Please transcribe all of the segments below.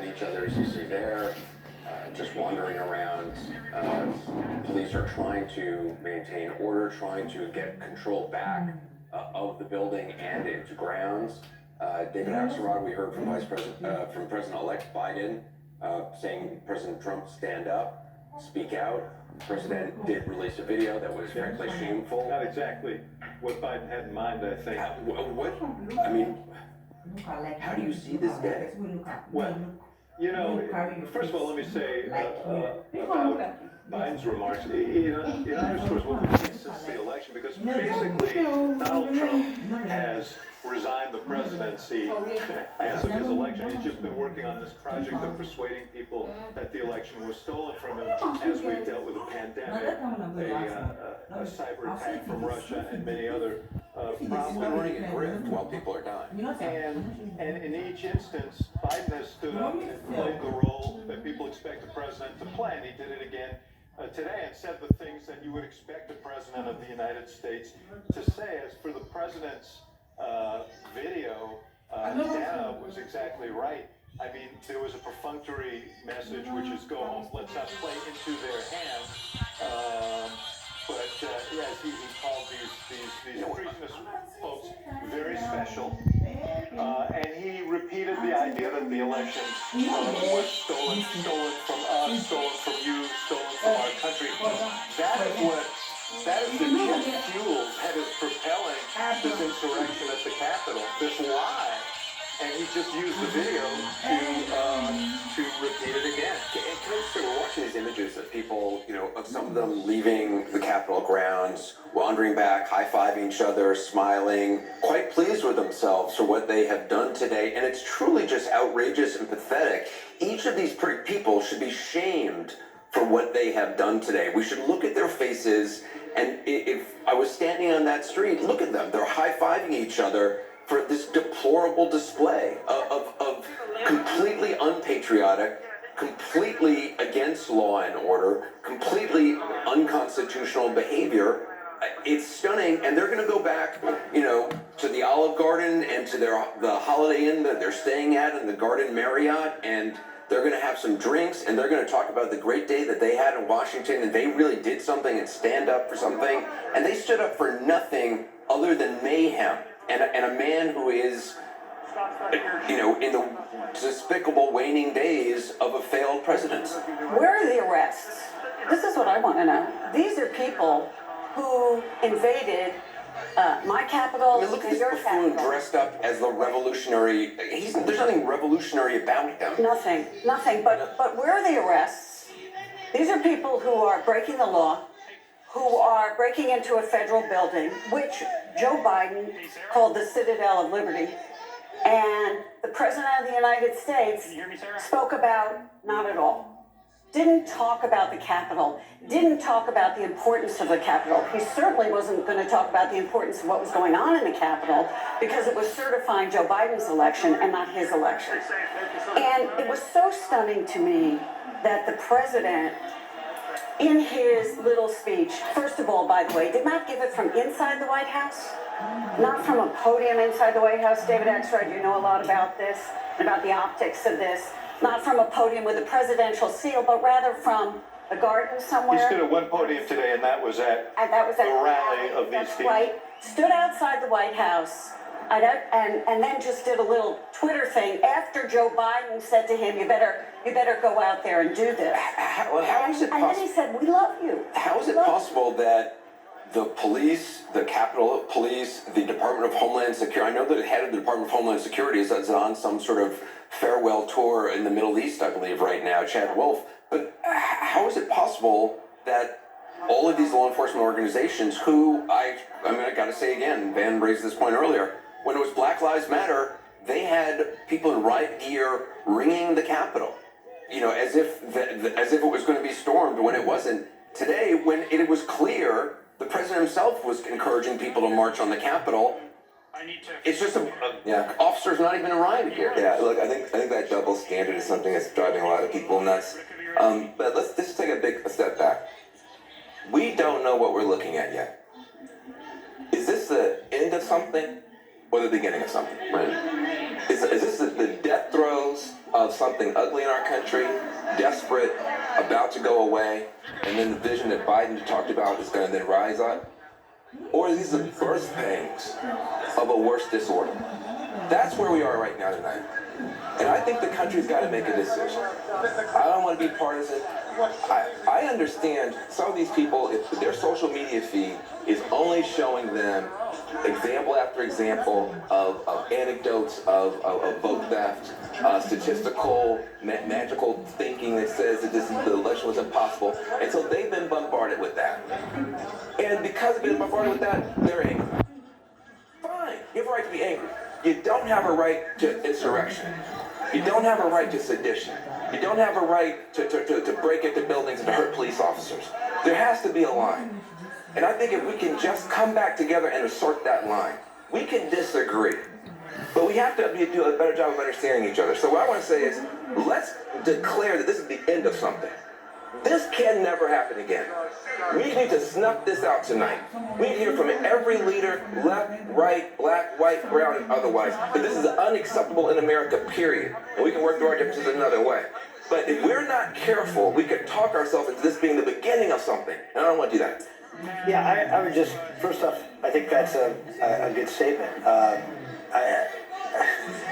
Each other, as you see there, just wandering around. Police are trying to maintain order, trying to get control back of the building and its grounds. David Axelrod, we heard from from President-elect Biden, saying President Trump, stand up, speak out. The president did release a video that was frankly shameful. Not exactly what Biden had in mind, I think. I mean, how do you see this day? Well, you know, first of all, let me say about Biden's remarks. It underscores what we've seen since the election, because basically Donald Trump has resigned the presidency as of his election. He's just been working on this project of persuading people that the election was stolen from him as we've dealt with a pandemic, a cyber attack from Russia, and many other problems. Been running a grift while people are dying. And in each instance, Biden has stood up and played the role that people expect a president to play, and he did it again today and said the things that you would expect a president of the United States to say. As for the president's video, Dana was exactly right. I mean, there was a perfunctory message, which is go home, let's not play into their hands. But yes, he called these Creationist folks very special. And he repeated the idea that the election was stolen from us, stolen from you, stolen from our country. That is the jet fuel that is propelling this insurrection at the Capitol, this lie. And he just used the video to repeat it again. Can I say, we're watching these images of people, of some of them leaving the Capitol grounds, wandering back, high-fiving each other, smiling, quite pleased with themselves for what they have done today. And it's truly just outrageous and pathetic. Each of these people should be shamed for what they have done today. We should look at their faces, and if I was standing on that street, look at them. They're high-fiving each other for this deplorable display of completely unpatriotic, completely against law and order, completely unconstitutional behavior. It's stunning, and they're going to go back, to the Olive Garden and to the Holiday Inn that they're staying at in the Garden Marriott, and they're going to have some drinks, and they're going to talk about the great day that they had in Washington, and they really did something and stand up for something, and they stood up for nothing other than mayhem. And a man who is, in the despicable waning days of a failed presidency. Where are the arrests? This is what I want to know. These are people who invaded my capital, Look at this buffoon dressed up as the revolutionary. There's nothing revolutionary about him. Nothing. But where are the arrests? These are people who are breaking the law, who are breaking into a federal building, which Joe Biden called the Citadel of Liberty. And the President of the United States spoke about not at all. Didn't talk about the Capitol. Didn't talk about the importance of the Capitol. He certainly wasn't going to talk about the importance of what was going on in the Capitol, because it was certifying Joe Biden's election and not his election. And it was so stunning to me that the president, in his little speech, first of all, by the way, did not give it from inside the White House, not from a podium inside the White House. David Axelrod, you know a lot about this, about the optics of this. Not from a podium with a presidential seal, but rather from a garden somewhere. He stood at one podium today, and that was at the rally of these people. Right. Stood outside the White House, and then just did a little Twitter thing after Joe Biden said to him, "You better go out there and do this." How is it and then he said, "We love you." How is it possible that the police, the Capitol Police, the Department of Homeland Security, I know that the head of the Department of Homeland Security is on some sort of farewell tour in the Middle East, I believe, right now, Chad Wolf, but how is it possible that all of these law enforcement organizations who, I got to say again, Van raised this point earlier, when it was Black Lives Matter, they had people in riot gear ringing the Capitol, as if it was going to be stormed when it wasn't. Today, when it was clear, the president himself was encouraging people to march on the Capitol. It's just officers not even in riot gear. Yeah, look, I think that double standard is something that's driving a lot of people nuts. But let's just take a step back. We don't know what we're looking at yet. Is this the end of something or the beginning of something? Right? Is this the death throes of something ugly in our country, desperate, about to go away, and then the vision that Biden talked about is going to then rise up? Or are these the birth pangs of a worse disorder? That's where we are right now tonight. And I think the country's got to make a decision. I don't want to be partisan. I understand some of these people, if their social media feed is only showing them example after example of anecdotes of vote theft, statistical, magical thinking that says that the election was impossible. And so they've been bombarded with that. And because they've been bombarded with that, they're angry. Fine, you have a right to be angry. You don't have a right to insurrection. You don't have a right to sedition. You don't have a right to break into buildings and to hurt police officers. There has to be a line. And I think if we can just come back together and assert that line, we can disagree. But we have to do a better job of understanding each other. So what I want to say is, let's declare that this is the end of something. This can never happen again. We need to snuff this out tonight. We need to hear from every leader, left, right, black, white, brown, and otherwise, that this is unacceptable in America, period. And we can work through our differences another way. But if we're not careful, we could talk ourselves into this being the beginning of something. And I don't want to do that. Yeah, I would just, first off, I think that's a good statement.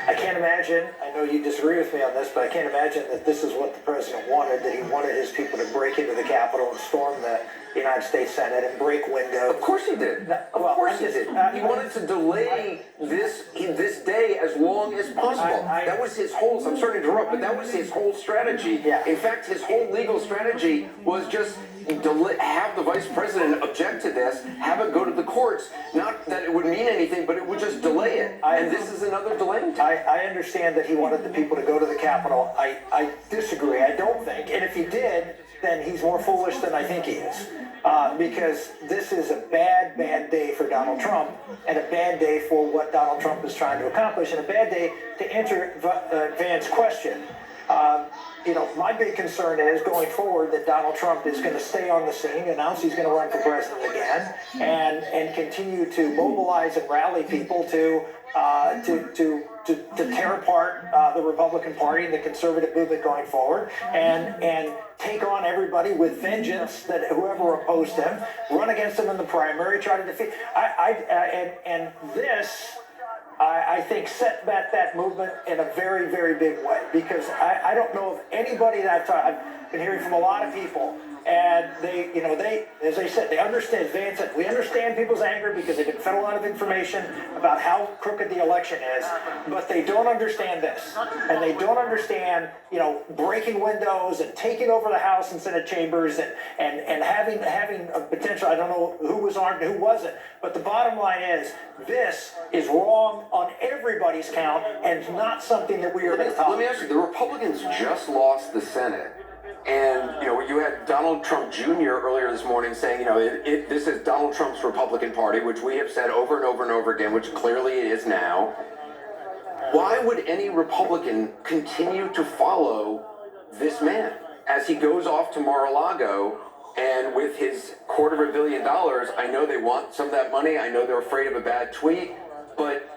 I can't imagine, I know you disagree with me on this, but I can't imagine that this is what the president wanted, that he wanted his people to break into the Capitol and storm the United States Senate and break windows. Of course he did. Of course he did. He wanted to delay this day as long as possible. That was his whole, I'm sorry to interrupt, but that was his whole strategy. Yeah. In fact, his whole legal strategy was just have the vice president object to this, have it go to the courts. Not that it would mean anything, but it would just delay it. And this is another delay. I understand that he wanted the people to go to the Capitol. I disagree. I don't think. And if he did, then he's more foolish than I think he is. Because this is a bad, bad day for Donald Trump, and a bad day for what Donald Trump is trying to accomplish, and a bad day to answer Van's question. My big concern is going forward that Donald Trump is going to stay on the scene, announce he's going to run for president again, and continue to mobilize and rally people to tear apart the Republican Party and the conservative movement going forward, and take on everybody with vengeance, that whoever opposed him, run against him in the primary, try to defeat. I think set back that movement in a very, very big way, because I don't know of anybody that I've been hearing from a lot of people, and they, as I said, they understand, as Van said, we understand people's anger because they've been fed a lot of information about how crooked the election is, but they don't understand this, and they don't understand, breaking windows and taking over the House and Senate chambers and having a potential, I don't know who was armed and who wasn't, but the bottom line is, this is wrong on everybody's count and not something that we are going to Let me ask you, the Republicans just lost the Senate. And, you had Donald Trump Jr. earlier this morning saying, this is Donald Trump's Republican Party, which we have said over and over and over again, which clearly it is now. Why would any Republican continue to follow this man as he goes off to Mar-a-Lago? And with his $250 million, I know they want some of that money. I know they're afraid of a bad tweet. But,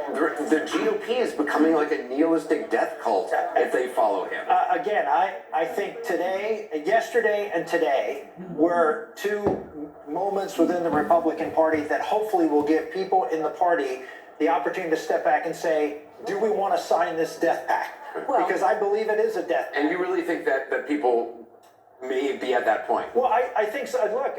the GOP is becoming like a nihilistic death cult if they follow him. Again, I think yesterday and today were two moments within the Republican Party that hopefully will give people in the party the opportunity to step back and say, do we want to sign this death pact? Because I believe it is a death pact. And you really think that people may be at that point? Well, I think so. Look,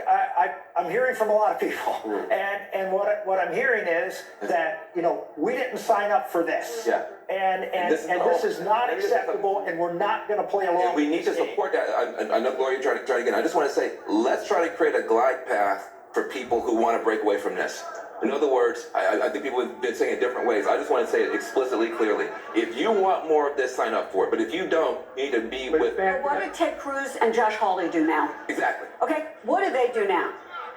I'm hearing from a lot of people, and what I'm hearing is that we didn't sign up for this, and this is not acceptable, and we're not going to play along. And we need to support that. I know, Gloria, you're trying again. I just want to say, let's try to create a glide path for people who want to break away from this. In other words, I think people have been saying it different ways. I just want to say it explicitly, clearly. If you want more of this, sign up for it. But if you don't, you need to be with... What did Ted Cruz and Josh Hawley do now? Exactly. Okay, what do they do now?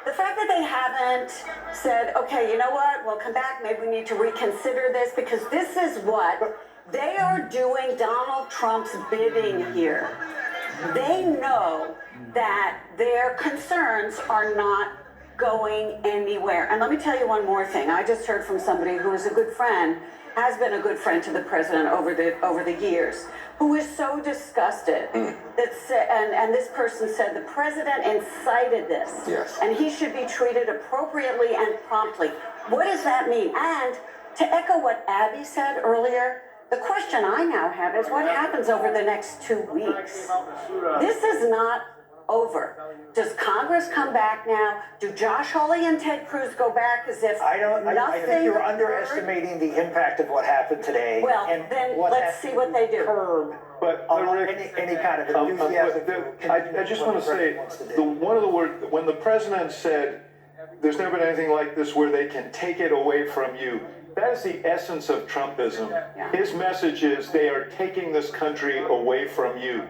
The fact that they haven't said, okay, you know what, we'll come back, maybe we need to reconsider this, because this is what they are doing Donald Trump's bidding here. They know that their concerns are not going anywhere. And let me tell you one more thing. I just heard from somebody who is a good friend, has been a good friend to the president over the years, who is so disgusted and this person said the president incited this. Yes. And he should be treated appropriately and promptly. What does that mean? And to echo what Abby said earlier, the question I now have is what happens over the next 2 weeks? This is not over. Does Congress come back now? Do Josh Hawley and Ted Cruz go back as if nothing I think you're occurred? underestimating the impact of what happened today. Well, and then what let's see what they do. Curb But any kind of enthusiasm. I just want to say, one of the words, when the president said, there's never been anything like this where they can take it away from you, that is the essence of Trumpism. Yeah. His message is they are taking this country away from you.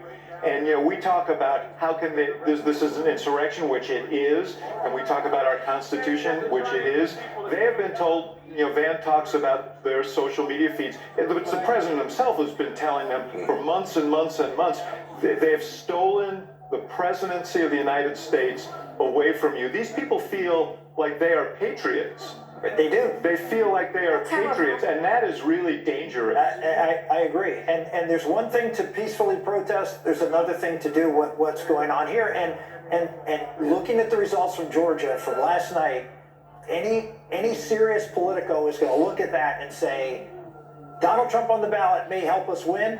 And, we talk about how can this is an insurrection, which it is, and we talk about our Constitution, which it is. They have been told, Van talks about their social media feeds. It's the president himself who's been telling them for months and months and months, they have stolen the presidency of the United States away from you. These people feel like they are patriots. They do. They feel like they are patriots, and that is really dangerous. I agree. And there's one thing to peacefully protest. There's another thing to do what's going on here. And looking at the results from Georgia from last night, any serious politico is going to look at that and say, Donald Trump on the ballot may help us win,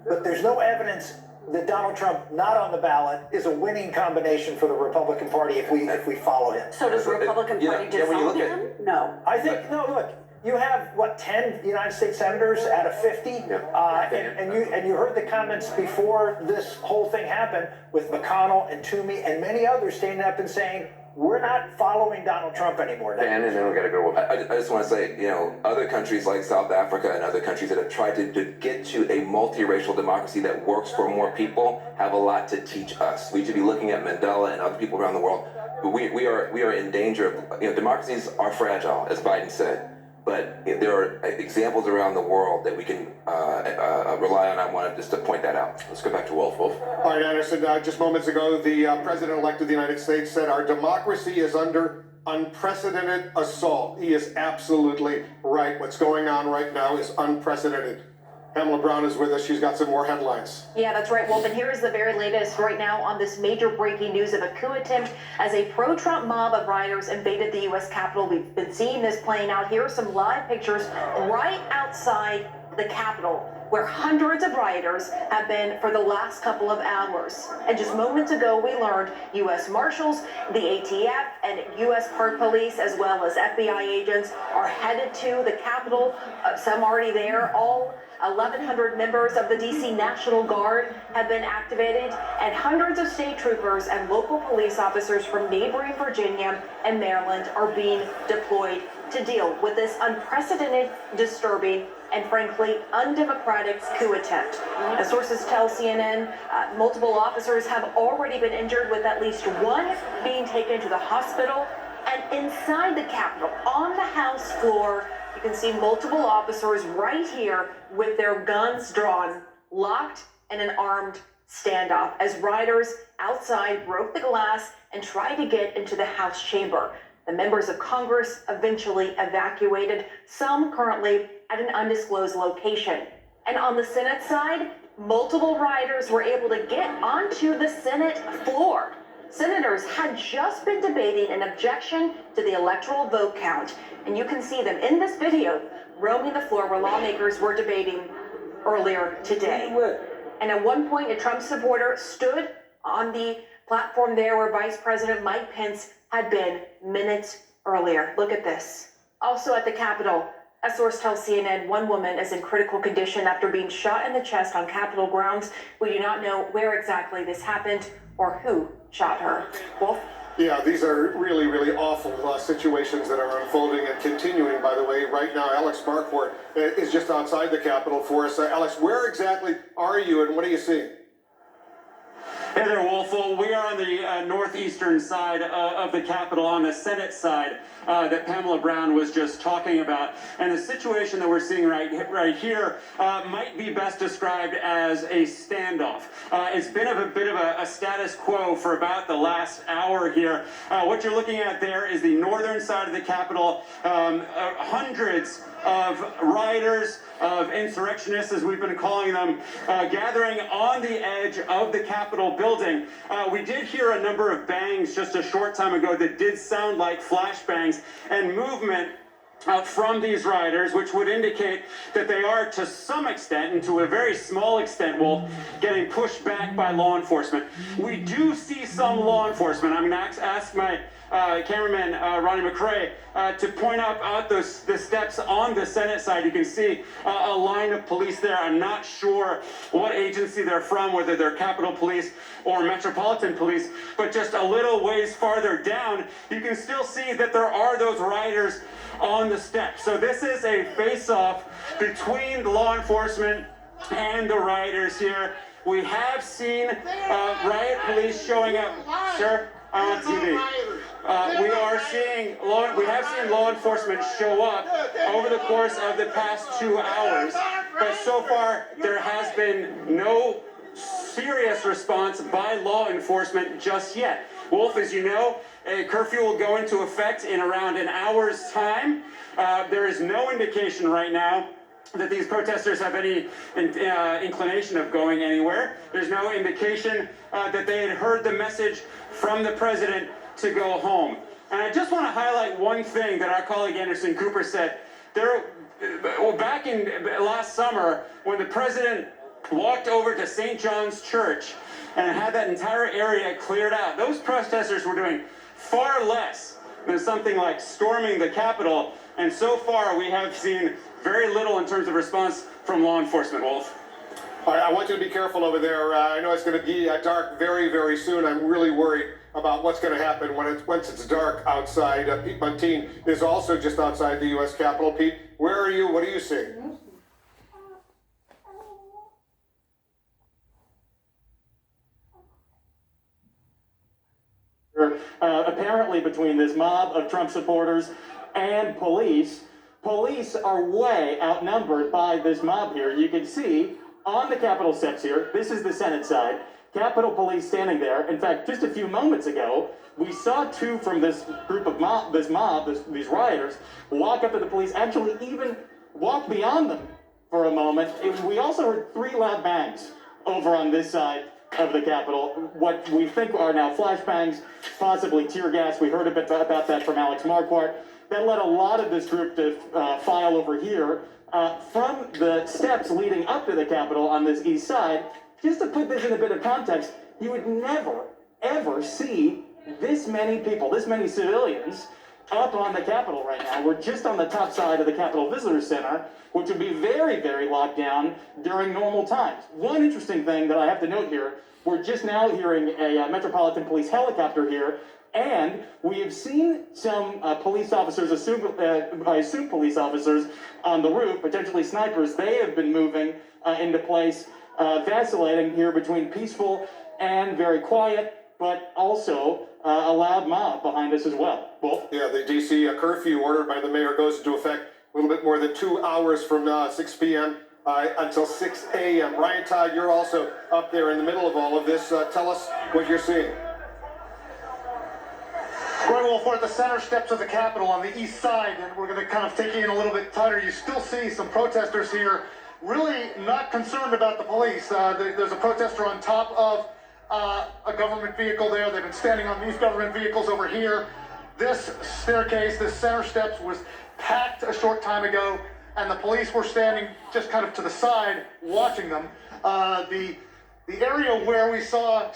but there's no evidence that Donald Trump not on the ballot is a winning combination for the Republican Party if we follow him. So does the Republican Party disown him? No. I think, no, look, you have, 10 United States senators out of 50? And you heard the comments before this whole thing happened with McConnell and Toomey and many others standing up and saying, we're not following Donald Trump anymore. And then we got to go. I just want to say, other countries like South Africa and other countries that have tried to get to a multiracial democracy that works for more people have a lot to teach us. We should be looking at Mandela and other people around the world. But we are in danger of, democracies are fragile, as Biden said. But there are examples around the world that we can rely on. I wanted just to point that out. Let's go back to Wolf. All right, Anderson, just moments ago, the president-elect of the United States said our democracy is under unprecedented assault. He is absolutely right. What's going on right now is unprecedented. Pamela Brown is with us. She's got some more headlines. Yeah, that's right, Wolf. And here is the very latest right now on this major breaking news of a coup attempt as a pro-Trump mob of rioters invaded the U.S. Capitol. We've been seeing this playing out. Here are some live pictures right outside the Capitol, where hundreds of rioters have been for the last couple of hours. And just moments ago, we learned U.S. Marshals, the ATF, and U.S. Park Police, as well as FBI agents, are headed to the Capitol. Some already there. All 1,100 members of the D.C. National Guard have been activated, and hundreds of state troopers and local police officers from neighboring Virginia and Maryland are being deployed to deal with this unprecedented, disturbing, and frankly, undemocratic coup attempt. As sources tell CNN, multiple officers have already been injured, with at least one being taken to the hospital. And inside the Capitol, on the House floor, you can see multiple officers right here with their guns drawn, locked in an armed standoff, as rioters outside broke the glass and tried to get into the House chamber. The members of Congress eventually evacuated, some currently at an undisclosed location. And on the Senate side, multiple rioters were able to get onto the Senate floor. Senators had just been debating an objection to the electoral vote count, and you can see them in this video roaming the floor where lawmakers were debating earlier today. And at one point, a Trump supporter stood on the platform there where Vice President Mike Pence had been minutes earlier. Look at this. Also at the Capitol, a source tells CNN one woman is in critical condition after being shot in the chest on Capitol grounds. We do not know where exactly this happened or who shot her. Wolf? Yeah, these are really, really awful situations that are unfolding and continuing, by the way. Right now, Alex Marquardt is just outside the Capitol for us. Alex, where exactly are you and what are you seeing? Hey there, Wolf. Well, we are on the northeastern side of the Capitol, on the Senate side that Pamela Brown was just talking about. And the situation that we're seeing right here might be best described as a standoff. It's been a bit of a status quo for about the last hour here. What you're looking at there is the northern side of the Capitol. Hundreds of rioters, of insurrectionists, as we've been calling them, gathering on the edge of the Capitol building. We did hear a number of bangs just a short time ago that did sound like flashbangs and movement from these rioters, which would indicate that they are, to some extent, and to a very small extent, Wolf, getting pushed back by law enforcement. We do see some law enforcement. I'm going to ask my cameraman, Ronnie McRae, to point out the steps on the Senate side. You can see a line of police there. I'm not sure what agency they're from, whether they're Capitol Police or Metropolitan Police, but just a little ways farther down, you can still see that there are those rioters on the steps. So this is a face-off between the law enforcement and the rioters here. We have seen riot police showing up, sir, on TV. We have seen law enforcement show up over the course of the past 2 hours, but so far there has been no serious response by law enforcement just yet. Wolf, as you know, a curfew will go into effect in around an hour's time. There is no indication right now that these protesters have any inclination of going anywhere. There's no indication that they had heard the message from the president to go home. And I just want to highlight one thing that our colleague Anderson Cooper said. Back in last summer, when the president walked over to St. John's Church and had that entire area cleared out, those protesters were doing far less than something like storming the Capitol, and so far we have seen very little in terms of response from law enforcement, Wolf. All right, I want you to be careful over there. I know it's going to be dark very, very soon. I'm really worried about what's going to happen once it's dark outside. Pete Montine is also just outside the U.S. Capitol. Pete, where are you? What are you seeing? Apparently between this mob of Trump supporters and police are way outnumbered by this mob here. You can see on the Capitol steps here, this is the Senate side, Capitol Police standing there. In fact, just a few moments ago, we saw two from this group of these rioters, walk up to the police, actually even walk beyond them for a moment. We also heard 3 loud bangs over on this side of the Capitol, what we think are now flashbangs, possibly tear gas. We heard a bit about that from Alex Marquardt. That led a lot of this group to file over here from the steps leading up to the Capitol on this east side. Just to put this in a bit of context, you would never, ever see this many people, this many civilians up on the Capitol right now. We're just on the top side of the Capitol Visitor Center, which would be very, very locked down during normal times. One interesting thing that I have to note here, we're just now hearing a Metropolitan Police helicopter here, and we have seen some police officers, I assume police officers, on the roof, potentially snipers. They have been moving into place, vacillating here between peaceful and very quiet, but also a loud mob behind us as well. Wolf? Yeah, the D.C. Curfew ordered by the mayor goes into effect a little bit more than 2 hours from 6 p.m. Until 6 a.m. Ryan Todd, you're also up there in the middle of all of this. Tell us what you're seeing. Right, well, we're at the center steps of the Capitol on the east side, and we're going to kind of take you in a little bit tighter. You still see some protesters here really not concerned about the police. There's a protester on top of a government vehicle there. They've been standing on these government vehicles over here. This staircase, this center steps was packed a short time ago, and the police were standing just kind of to the side watching them. The area where we saw,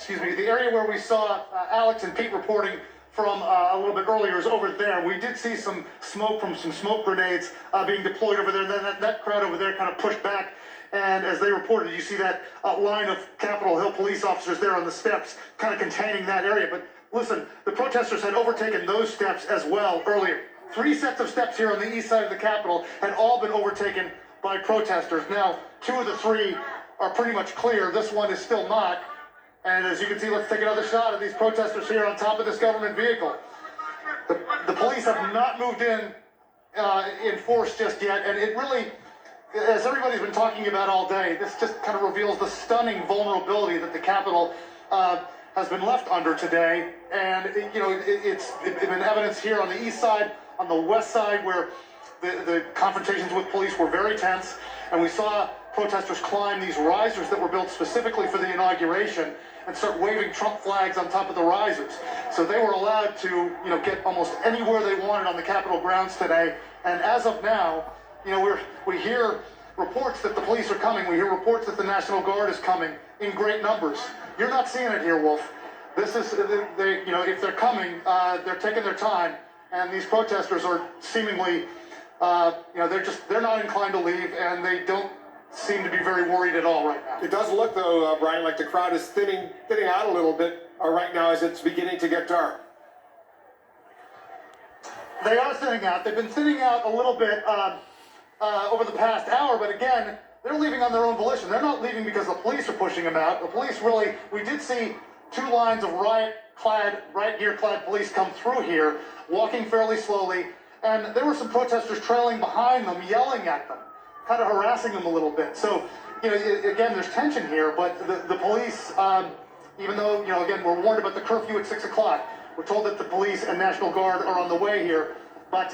Alex and Pete reporting from a little bit earlier is over there. We did see some smoke from some smoke grenades being deployed over there. And then that crowd over there kind of pushed back. And as they reported, you see that line of Capitol Hill police officers there on the steps kind of containing that area. But listen, the protesters had overtaken those steps as well earlier. 3 sets of steps here on the east side of the Capitol had all been overtaken by protesters. Now, 2 of the 3 are pretty much clear. This one is still not. And as you can see, let's take another shot of these protesters here on top of this government vehicle. The police have not moved in force just yet, and it really, as everybody's been talking about all day, this just kind of reveals the stunning vulnerability that the Capitol has been left under today. And it's been evidence here on the east side, on the west side, where the confrontations with police were very tense, and we saw protesters climb these risers that were built specifically for the inauguration and start waving Trump flags on top of the risers. So they were allowed to, get almost anywhere they wanted on the Capitol grounds today. And as of now, we hear reports that the police are coming. We hear reports that the National Guard is coming in great numbers. You're not seeing it here, Wolf. This is, if they're coming, they're taking their time, and these protesters are seemingly, they're not inclined to leave, and they don't seem to be very worried at all right now. It does look, though, Brian, like the crowd is thinning out a little bit right now as it's beginning to get dark. They are thinning out. They've been thinning out a little bit over the past hour, but again, they're leaving on their own volition. They're not leaving because the police are pushing them out. The police really, we did see 2 lines of riot gear clad police come through here, walking fairly slowly, and there were some protesters trailing behind them, yelling at them, kind of harassing them a little bit. So, again, there's tension here, but the police, even though, again, we're warned about the curfew at 6 o'clock, we're told that the police and National Guard are on the way here, but,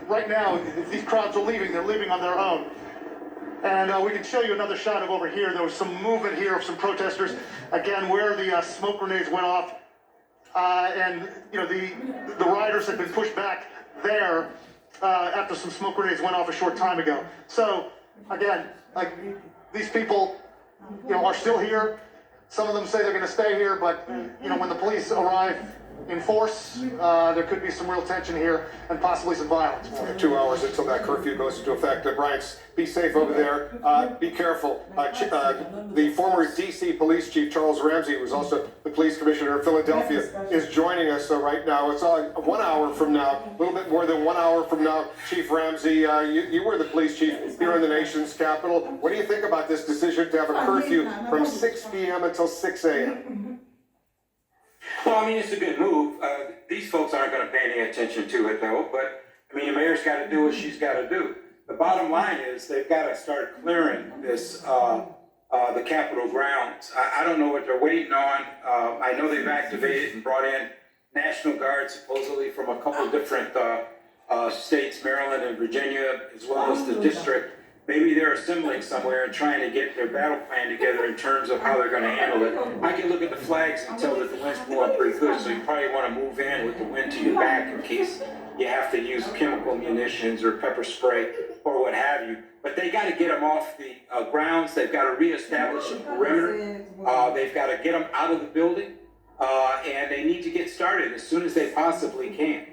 right now, if these crowds are leaving, they're leaving on their own. And we can show you another shot of over here. There was some movement here of some protesters, again, where the smoke grenades went off, and, the rioters had been pushed back there after some smoke grenades went off a short time ago. So, again, these people, are still here. Some of them say they're going to stay here, but, when the police arrive in force, there could be some real tension here and possibly some violence. 2 hours until that curfew goes into effect. Brian, be safe over there. Be careful. The former D.C. Police Chief Charles Ramsey, who was also the police commissioner of Philadelphia, is joining us right now. It's 1 hour from now, a little bit more than 1 hour from now. Chief Ramsey, you were the police chief here in the nation's capital. What do you think about this decision to have a curfew from 6 p.m. until 6 a.m.? Well, it's a good move. These folks aren't going to pay any attention to it, though. But, the mayor's got to do what she's got to do. The bottom line is they've got to start clearing this, the Capitol grounds. I don't know what they're waiting on. I know they've activated and brought in National Guard, supposedly from a couple different states, Maryland and Virginia, as well as the district. Maybe they're assembling somewhere and trying to get their battle plan together in terms of how they're going to handle it. I can look at the flags and tell that the wind's blowing pretty good, so you probably want to move in with the wind to your back in case you have to use chemical munitions or pepper spray or what have you. But they got to get them off the grounds. They've got to reestablish a perimeter. They've got to get them out of the building, and they need to get started as soon as they possibly can.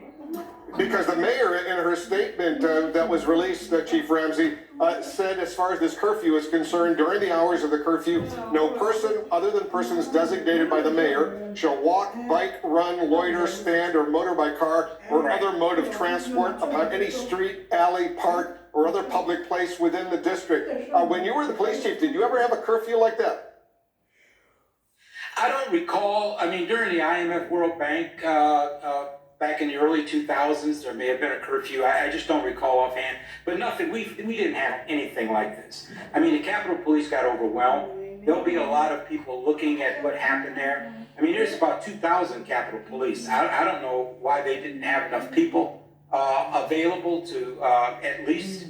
Because the mayor, in her statement that was released, Chief Ramsey, said as far as this curfew is concerned, during the hours of the curfew, no person other than persons designated by the mayor shall walk, bike, run, loiter, stand, or motor by car or other mode of transport upon any street, alley, park, or other public place within the district. When you were the police chief, did you ever have a curfew like that? I don't recall. During the IMF World Bank, back in the early 2000s, there may have been a curfew. I just don't recall offhand. But nothing, we didn't have anything like this. The Capitol Police got overwhelmed. There'll be a lot of people looking at what happened there. There's about 2,000 Capitol Police. I don't know why they didn't have enough people available to at least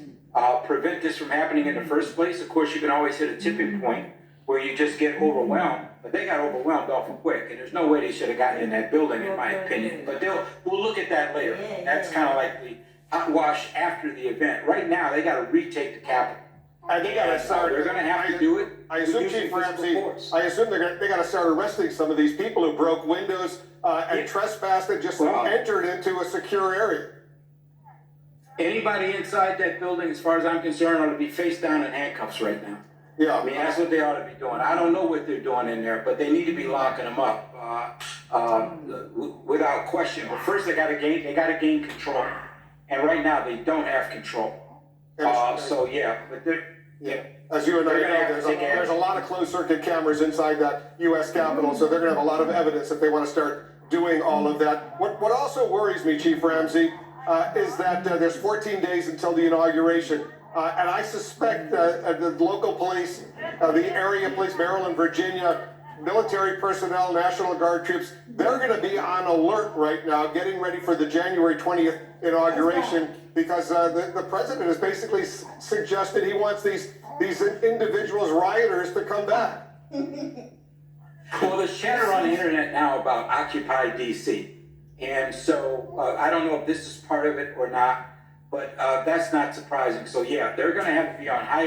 prevent this from happening in the first place. Of course, you can always hit a tipping point where you just get overwhelmed, but they got overwhelmed awful quick, and there's no way they should have gotten in that building, in my opinion. But we'll look at that later. That's kind of like the hot wash after the event. Right now, they got to retake the Capitol. And they got to start. They're going to have to do it. I assume, Chief Ramsey, I assume they got to start arresting some of these people who broke windows and trespassed and just entered into a secure area. Anybody inside that building, as far as I'm concerned, ought to be face down in handcuffs right now. Yeah. That's what they ought to be doing. I don't know what they're doing in there, but they need to be locking them up without question. But first, they got to gain control, and right now they don't have control. But Yeah. As you and I They're gonna know, have to take there's a action. lot of closed circuit cameras inside that U.S. Capitol, so they're going to have a lot of evidence if they want to start doing all of that. What also worries me, Chief Ramsey, is that there's 14 days until the inauguration. And I suspect the local police, the area police, Maryland, Virginia, military personnel, National Guard troops, they're going to be on alert right now, getting ready for the January 20th inauguration, because the president has basically suggested he wants these individuals, rioters, to come back. Well, there's chatter on the internet now about Occupy DC. And so I don't know if this is part of it or not, but that's not surprising. So yeah, they're going to have to be on high alert.